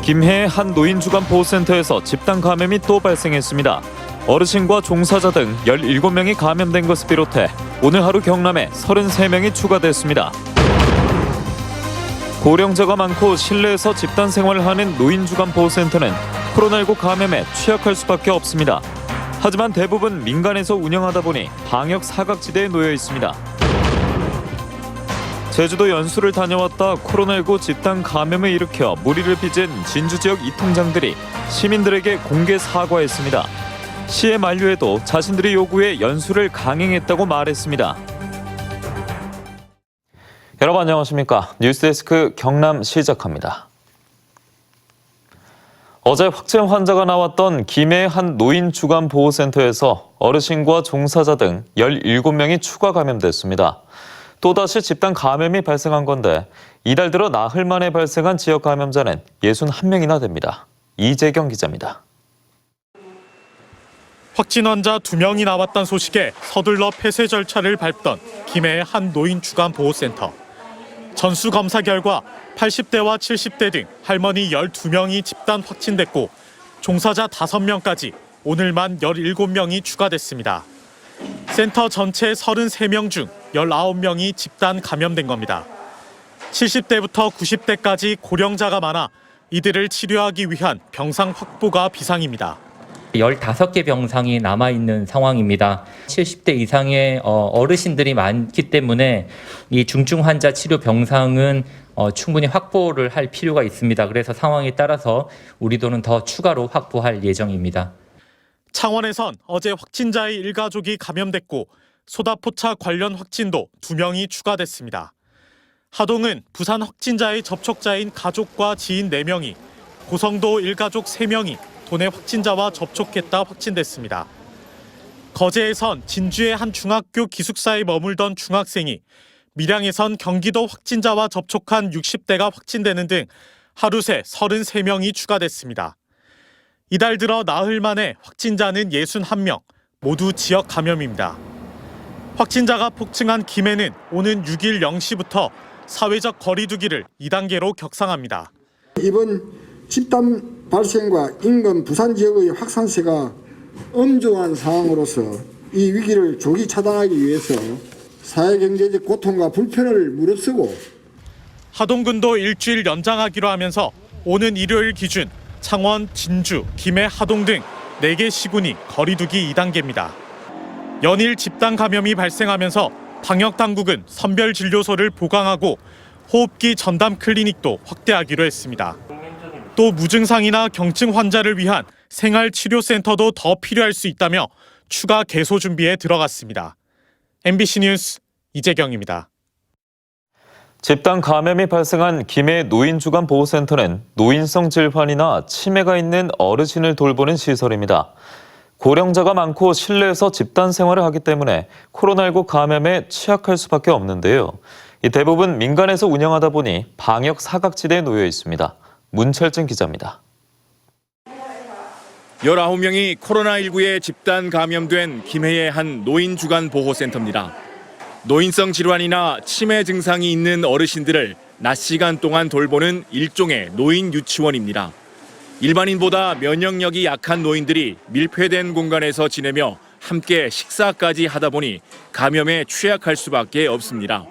김해의 한 노인주간보호센터에서 집단 감염이 또 발생했습니다. 어르신과 종사자 등 17명이 감염된 것을 비롯해 오늘 하루 경남에 33명이 추가됐습니다. 고령자가 많고 실내에서 집단 생활을 하는 노인주간보호센터는 코로나19 감염에 취약할 수밖에 없습니다. 하지만 대부분 민간에서 운영하다 보니 방역 사각지대에 놓여 있습니다. 제주도 연수를 다녀왔다 코로나19 집단 감염을 일으켜 무리를 빚은 진주 지역 이통장들이 시민들에게 공개 사과했습니다. 시의 만류에도 자신들의 요구에 연수를 강행했다고 말했습니다. 여러분 안녕하십니까? 뉴스데스크 경남 시작합니다. 어제 확진 환자가 나왔던 김해의 한 노인주간보호센터에서 어르신과 종사자 등 17명이 추가 감염됐습니다. 또다시 집단 감염이 발생한 건데 이달 들어 나흘 만에 발생한 지역 감염자는 61명이나 됩니다. 이재경 기자입니다. 확진 환자 2명이 나왔다는 소식에 서둘러 폐쇄 절차를 밟던 김해의 한 노인주간보호센터. 전수검사 결과 80대와 70대 등 할머니 12명이 집단 확진됐고 종사자 5명까지 오늘만 17명이 추가됐습니다. 센터 전체 33명 중 19명이 집단 감염된 겁니다. 70대부터 90대까지 고령자가 많아 이들을 치료하기 위한 병상 확보가 비상입니다. 15개 병상이 남아있는 상황입니다. 70대 이상의 어르신들이 많기 때문에 이 중증 환자 치료 병상은 충분히 확보를 할 필요가 있습니다. 그래서 상황에 따라서 우리도는 더 추가로 확보할 예정입니다. 창원에선 어제 확진자의 일가족이 감염됐고 소다포차 관련 확진도 2명이 추가됐습니다. 하동은 부산 확진자의 접촉자인 가족과 지인 4명이, 고성도 일가족 3명이 도내 확진자와 접촉했다 확진됐습니다. 거제에선 진주의 한 중학교 기숙사에 머물던 중학생이, 밀양에선 경기도 확진자와 접촉한 60대가 확진되는 등 하루 새 33명이 추가됐습니다. 이달 들어 나흘 만에 확진자는 61명, 모두 지역 감염입니다. 확진자가 폭증한 김해는 오는 6일 0시부터 사회적 거리 두기를 2단계로 격상합니다. 이번 집단 발생과 인근 부산 지역의 확산세가 엄중한 상황으로서 이 위기를 조기 차단하기 위해서 사회경제적 고통과 불편을 무릅쓰고 하동군도 일주일 연장하기로 하면서 오는 일요일 기준 창원, 진주, 김해, 하동 등 4개 시군이 거리 두기 2단계입니다. 연일 집단 감염이 발생하면서 방역당국은 선별진료소를 보강하고 호흡기 전담 클리닉도 확대하기로 했습니다. 또 무증상이나 경증 환자를 위한 생활치료센터도 더 필요할 수 있다며 추가 개소 준비에 들어갔습니다. MBC 뉴스 이재경입니다. 집단 감염이 발생한 김해 노인주간보호센터는 노인성 질환이나 치매가 있는 어르신을 돌보는 시설입니다. 고령자가 많고 실내에서 집단 생활을 하기 때문에 코로나19 감염에 취약할 수밖에 없는데요. 대부분 민간에서 운영하다 보니 방역 사각지대에 놓여 있습니다. 문철진 기자입니다. 19명이 코로나19에 집단 감염된 김해의 한 노인주간보호센터입니다. 노인성 질환이나 치매 증상이 있는 어르신들을 낮 시간 동안 돌보는 일종의 노인 유치원입니다. 일반인보다 면역력이 약한 노인들이 밀폐된 공간에서 지내며 함께 식사까지 하다 보니 감염에 취약할 수밖에 없습니다.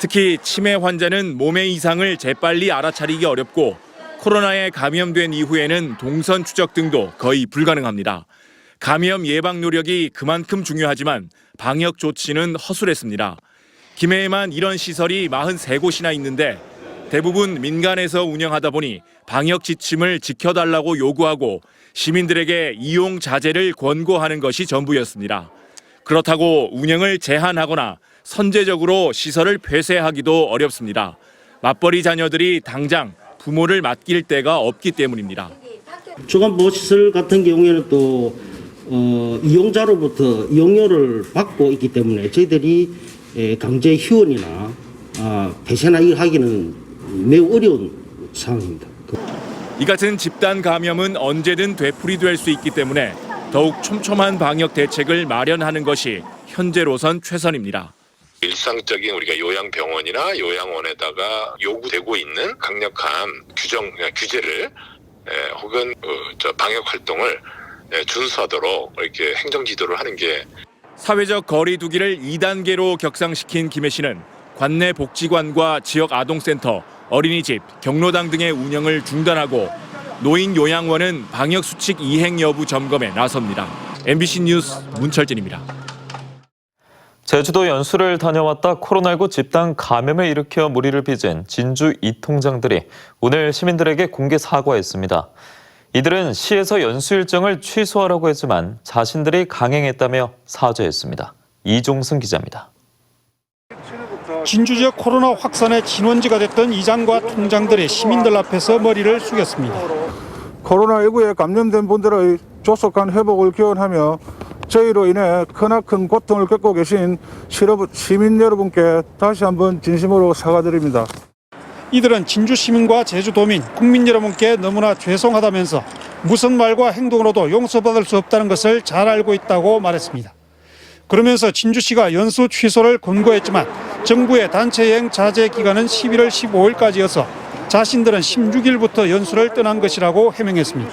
특히 치매 환자는 몸의 이상을 재빨리 알아차리기 어렵고 코로나에 감염된 이후에는 동선 추적 등도 거의 불가능합니다. 감염 예방 노력이 그만큼 중요하지만 방역 조치는 허술했습니다. 김해에만 이런 시설이 43곳이나 있는데 대부분 민간에서 운영하다 보니 방역 지침을 지켜달라고 요구하고 시민들에게 이용 자제를 권고하는 것이 전부였습니다. 그렇다고 운영을 제한하거나 선제적으로 시설을 폐쇄하기도 어렵습니다. 맞벌이 자녀들이 당장 부모를 맡길 데가 없기 때문입니다. 주간보호시설 같은 경우에는 또 이용자로부터 이용료를 받고 있기 때문에 저희들이 강제 휴원이나 폐쇄나 이걸 하기는 매우 어려운 상황입니다. 이 같은 집단 감염은 언제든 되풀이될 수 있기 때문에 더욱 촘촘한 방역 대책을 마련하는 것이 현재로선 최선입니다. 일상적인 우리가 요양병원이나 요양원에다가 요구되고 있는 강력한 규제를 혹은 방역 활동을 준수하도록 이렇게 행정 지도를 하는 게 사회적 거리 두기를 2단계로 격상시킨 김해 씨는 관내 복지관과 지역 아동센터, 어린이집, 경로당 등의 운영을 중단하고 노인 요양원은 방역 수칙 이행 여부 점검에 나섭니다. MBC 뉴스 문철진입니다. 제주도 연수를 다녀왔다 코로나19 집단 감염을 일으켜 무리를 빚은 진주 이 통장들이 오늘 시민들에게 공개 사과했습니다. 이들은 시에서 연수 일정을 취소하라고 했지만 자신들이 강행했다며 사죄했습니다. 이종승 기자입니다. 진주 지역 코로나 확산의 진원지가 됐던 이장과 통장들이 시민들 앞에서 머리를 숙였습니다. 코로나19에 감염된 분들의 조속한 회복을 기원하며 저희로 인해 크나큰 고통을 겪고 계신 시민 여러분께 다시 한번 진심으로 사과드립니다. 이들은 진주 시민과 제주도민, 국민 여러분께 너무나 죄송하다면서 무슨 말과 행동으로도 용서받을 수 없다는 것을 잘 알고 있다고 말했습니다. 그러면서 진주시가 연수 취소를 권고했지만 정부의 단체여행 자제 기간은 11월 15일까지여서 자신들은 16일부터 연수를 떠난 것이라고 해명했습니다.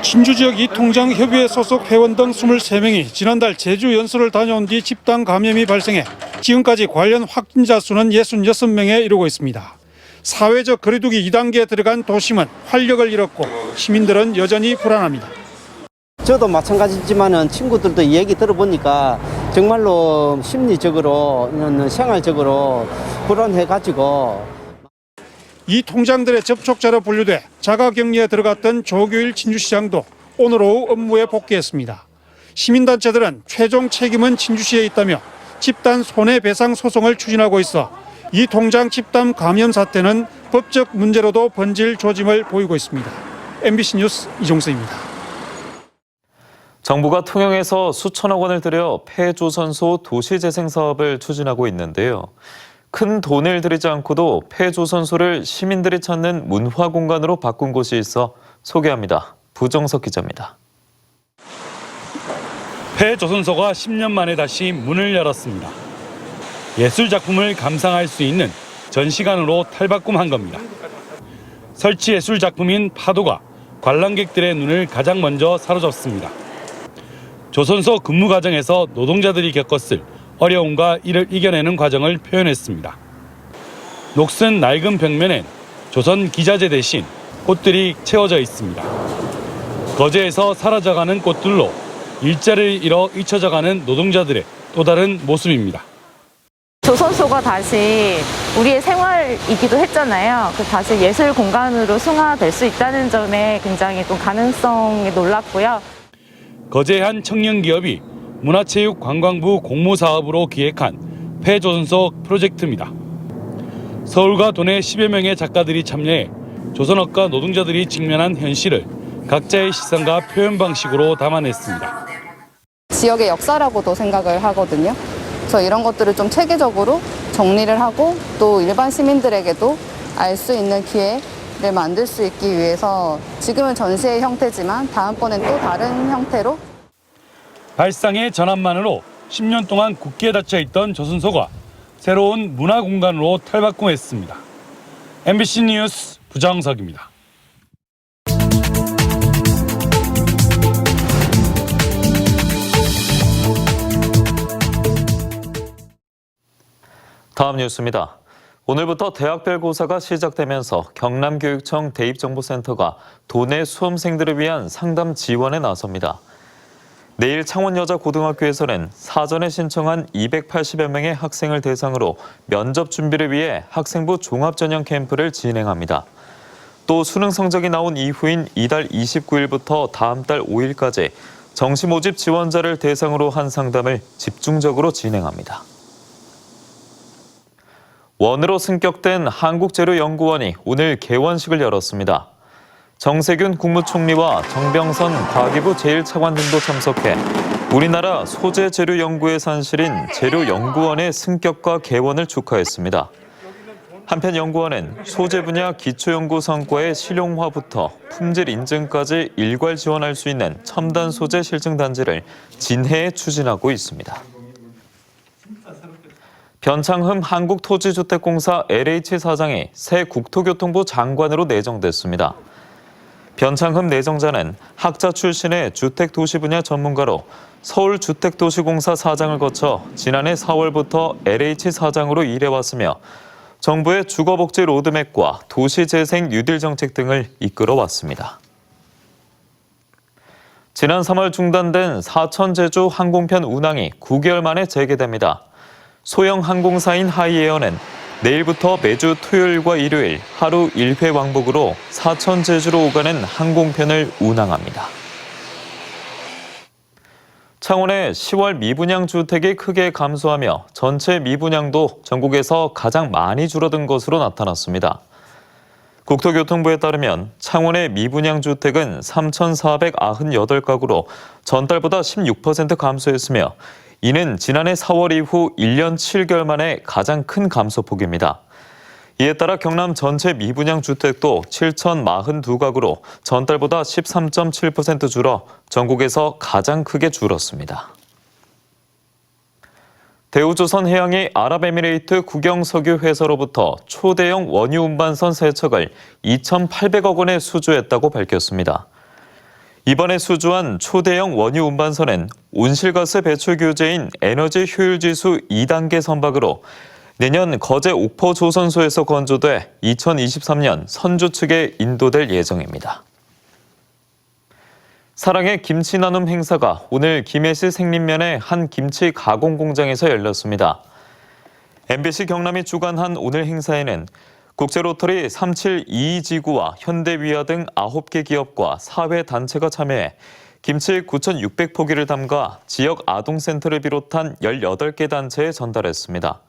진주 지역 이 통장 협의회 소속 회원 등 23명이 지난달 제주 연수를 다녀온 뒤 집단 감염이 발생해 지금까지 관련 확진자 수는 66명에 이르고 있습니다. 사회적 거리두기 2단계에 들어간 도심은 활력을 잃었고 시민들은 여전히 불안합니다. 저도 마찬가지지만은 친구들도 이야기 들어보니까 정말로 심리적으로, 생활적으로 불안해가지고. 이 통장들의 접촉자로 분류돼 자가격리에 들어갔던 조규일 진주시장도 오늘 오후 업무에 복귀했습니다. 시민단체들은 최종 책임은 진주시에 있다며 집단 손해배상 소송을 추진하고 있어 이 통장 집단 감염 사태는 법적 문제로도 번질 조짐을 보이고 있습니다. MBC 뉴스 이종수입니다. 정부가 통영에서 수천억 원을 들여 폐조선소 도시재생 사업을 추진하고 있는데요. 큰 돈을 들이지 않고도 폐조선소를 시민들이 찾는 문화 공간으로 바꾼 곳이 있어 소개합니다. 부정석 기자입니다. 폐조선소가 10년 만에 다시 문을 열었습니다. 예술 작품을 감상할 수 있는 전시관으로 탈바꿈한 겁니다. 설치 예술 작품인 파도가 관람객들의 눈을 가장 먼저 사로잡습니다. 조선소 근무 과정에서 노동자들이 겪었을 어려움과 이를 이겨내는 과정을 표현했습니다. 녹슨 낡은 벽면엔 조선 기자재 대신 꽃들이 채워져 있습니다. 거제에서 사라져가는 꽃들로 일자리를 잃어 잊혀져가는 노동자들의 또 다른 모습입니다. 조선소가 다시 우리의 생활이기도 했잖아요. 다시 예술 공간으로 승화될 수 있다는 점에 굉장히 또 가능성에 놀랐고요. 거제의 한 청년 기업이 문화체육관광부 공모사업으로 기획한 폐조선소 프로젝트입니다. 서울과 도내 10여 명의 작가들이 참여해 조선업과 노동자들이 직면한 현실을 각자의 시선과 표현 방식으로 담아냈습니다. 지역의 역사라고도 생각을 하거든요. 그래서 이런 것들을 좀 체계적으로 정리를 하고 또 일반 시민들에게도 알 수 있는 기회를 만들 수 있기 위해서 지금은 전시의 형태지만 다음번엔 또 다른 형태로 발상의 전환만으로 10년 동안 굳게 닫혀있던 조선소가 새로운 문화 공간으로 탈바꿈했습니다. MBC 뉴스 부정석입니다. 다음 뉴스입니다. 오늘부터 대학별 고사가 시작되면서 경남교육청 대입정보센터가 도내 수험생들을 위한 상담 지원에 나섭니다. 내일 창원여자고등학교에서는 사전에 신청한 280여 명의 학생을 대상으로 면접 준비를 위해 학생부 종합전형 캠프를 진행합니다. 또 수능 성적이 나온 이후인 이달 29일부터 다음 달 5일까지 정시 모집 지원자를 대상으로 한 상담을 집중적으로 진행합니다. 원으로 승격된 한국재료연구원이 오늘 개원식을 열었습니다. 정세균 국무총리와 정병선 과기부 제1차관 등도 참석해 우리나라 소재 재료 연구의 산실인 재료연구원의 승격과 개원을 축하했습니다. 한편 연구원은 소재 분야 기초연구 성과의 실용화부터 품질 인증까지 일괄 지원할 수 있는 첨단 소재 실증 단지를 진해에 추진하고 있습니다. 변창흠 한국토지주택공사 LH 사장이 새 국토교통부 장관으로 내정됐습니다. 변창흠 내정자는 학자 출신의 주택도시 분야 전문가로 서울주택도시공사 사장을 거쳐 지난해 4월부터 LH 사장으로 일해왔으며 정부의 주거복지 로드맵과 도시재생 뉴딜 정책 등을 이끌어왔습니다. 지난 3월 중단된 사천 제주 항공편 운항이 9개월 만에 재개됩니다. 소형 항공사인 하이에어는 내일부터 매주 토요일과 일요일 하루 1회 왕복으로 사천 제주로 오가는 항공편을 운항합니다. 창원의 10월 미분양 주택이 크게 감소하며 전체 미분양도 전국에서 가장 많이 줄어든 것으로 나타났습니다. 국토교통부에 따르면 창원의 미분양 주택은 3,498가구로 전달보다 16% 감소했으며 이는 지난해 4월 이후 1년 7개월 만에 가장 큰 감소폭입니다. 이에 따라 경남 전체 미분양 주택도 7,042가구로 전달보다 13.7% 줄어 전국에서 가장 크게 줄었습니다. 대우조선해양이 아랍에미레이트 국영석유 회사로부터 초대형 원유 운반선 3척을 2,800억 원에 수주했다고 밝혔습니다. 이번에 수주한 초대형 원유 운반선은 온실가스 배출 규제인 에너지 효율지수 2단계 선박으로 내년 거제 옥포 조선소에서 건조돼 2023년 선주 측에 인도될 예정입니다. 사랑의 김치 나눔 행사가 오늘 김해시 생린면의 한 김치 가공 공장에서 열렸습니다. MBC 경남이 주관한 오늘 행사에는 국제로터리 3722지구와 현대위아 등 9개 기업과 사회단체가 참여해 김치 9,600포기를 담가 지역 아동센터를 비롯한 18개 단체에 전달했습니다.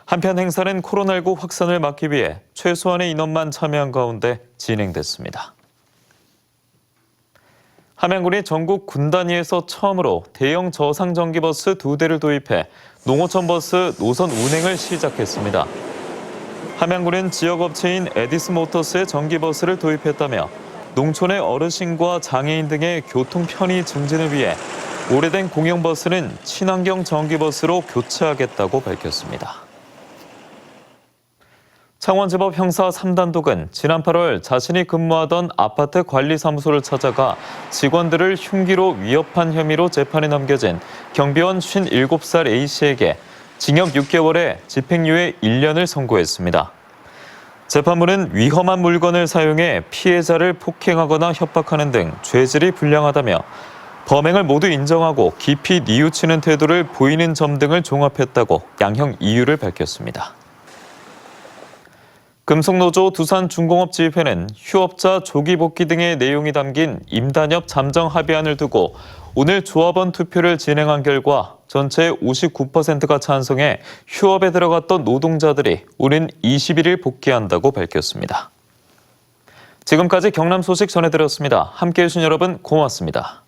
한편 행사는 코로나19 확산을 막기 위해 최소한의 인원만 참여한 가운데 진행됐습니다. 함양군이 전국 군 단위에서 처음으로 대형 저상전기버스 2대를 도입해 농어촌 버스 노선 운행을 시작했습니다. 함양군은 지역업체인 에디스모터스의 전기버스를 도입했다며 농촌의 어르신과 장애인 등의 교통 편의 증진을 위해 오래된 공영버스는 친환경 전기버스로 교체하겠다고 밝혔습니다. 창원지법 형사 3단독은 지난 8월 자신이 근무하던 아파트 관리사무소를 찾아가 직원들을 흉기로 위협한 혐의로 재판에 넘겨진 경비원 57살 A씨에게 징역 6개월에 집행유예 1년을 선고했습니다. 재판부는 위험한 물건을 사용해 피해자를 폭행하거나 협박하는 등 죄질이 불량하다며 범행을 모두 인정하고 깊이 뉘우치는 태도를 보이는 점 등을 종합했다고 양형 이유를 밝혔습니다. 금속노조 두산중공업지회는 휴업자 조기 복귀 등의 내용이 담긴 임단협 잠정 합의안을 두고 오늘 조합원 투표를 진행한 결과 전체의 59%가 찬성해 휴업에 들어갔던 노동자들이 오는 21일 복귀한다고 밝혔습니다. 지금까지 경남 소식 전해드렸습니다. 함께해 주신 여러분 고맙습니다.